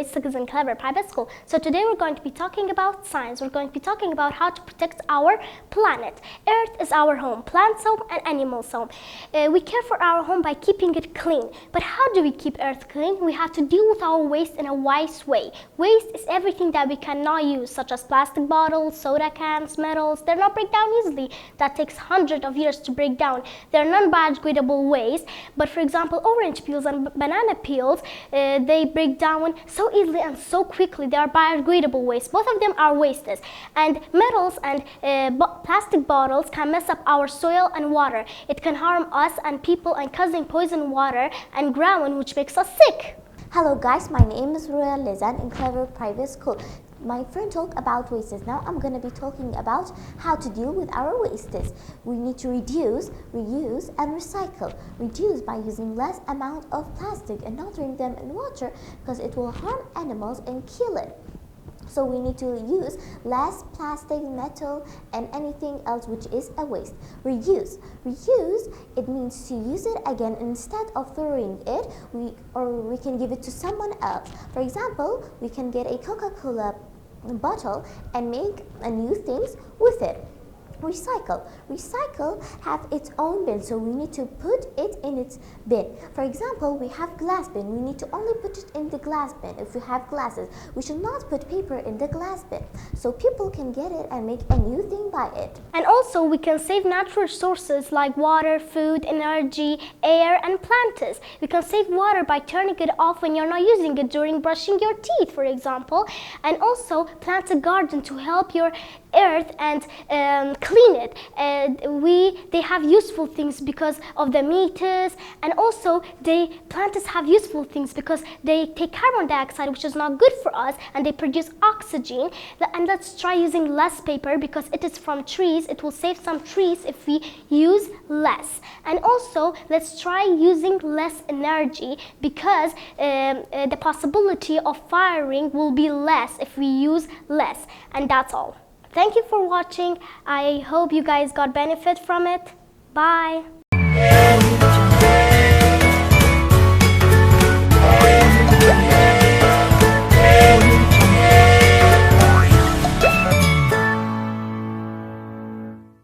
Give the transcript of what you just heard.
grade 6 in Clever Private School. So today we're going to be talking about science. We're going to be talking about how to protect our planet. Earth is our home, plants home and animals home. We care for our home by keeping it clean. But how do we keep Earth clean? We have to deal with our waste in a wise way. Waste is everything that we cannot use, such as plastic bottles, soda cans, metals. They're not break down easily. That takes hundreds of years to break down. They're non-biodegradable waste. But for example, orange peels and banana peels, they break down so easily and so quickly. They are biodegradable waste. Both of them are wastes. And metals and plastic bottles can mess up our soil and water. It can harm us and people and causing poison water and ground, which makes us sick. Hello guys, my name is Ruya Lezan in Clever Private School. My friend talked about wastes. Now I'm going to be talking about how to deal with our wastes. We need to reduce, reuse and recycle. Reduce by using less amount of plastic and not throwing them in water because it will harm animals and kill it. So we need to use less plastic, metal and anything else which is a waste. Reuse. Reuse, it means to use it again instead of throwing it. We can give it to someone else. For example, we can get a Coca-Cola bottle and make a new things with it. Recycle. Recycle have its own bin, so we need to put it in its bin. For example, we have glass bin. We need to only put it in the glass bin. If we have glasses, we should not put paper in the glass bin, so people can get it and make a new thing by it. And also we can save natural resources like water, food, energy, air and plants. We can save water by turning it off when you're not using it during brushing your teeth, for example. And also plant a garden to help your earth and clean it. They have useful things because of the meters, and also plants have useful things because they take carbon dioxide, which is not good for us, and they produce oxygen. And let's try using less paper because it is from trees. It will save some trees if we use less. And also let's try using less energy because the possibility of firing will be less if we use less. And that's all. Thank you for watching. I hope you guys got benefit from it. Bye.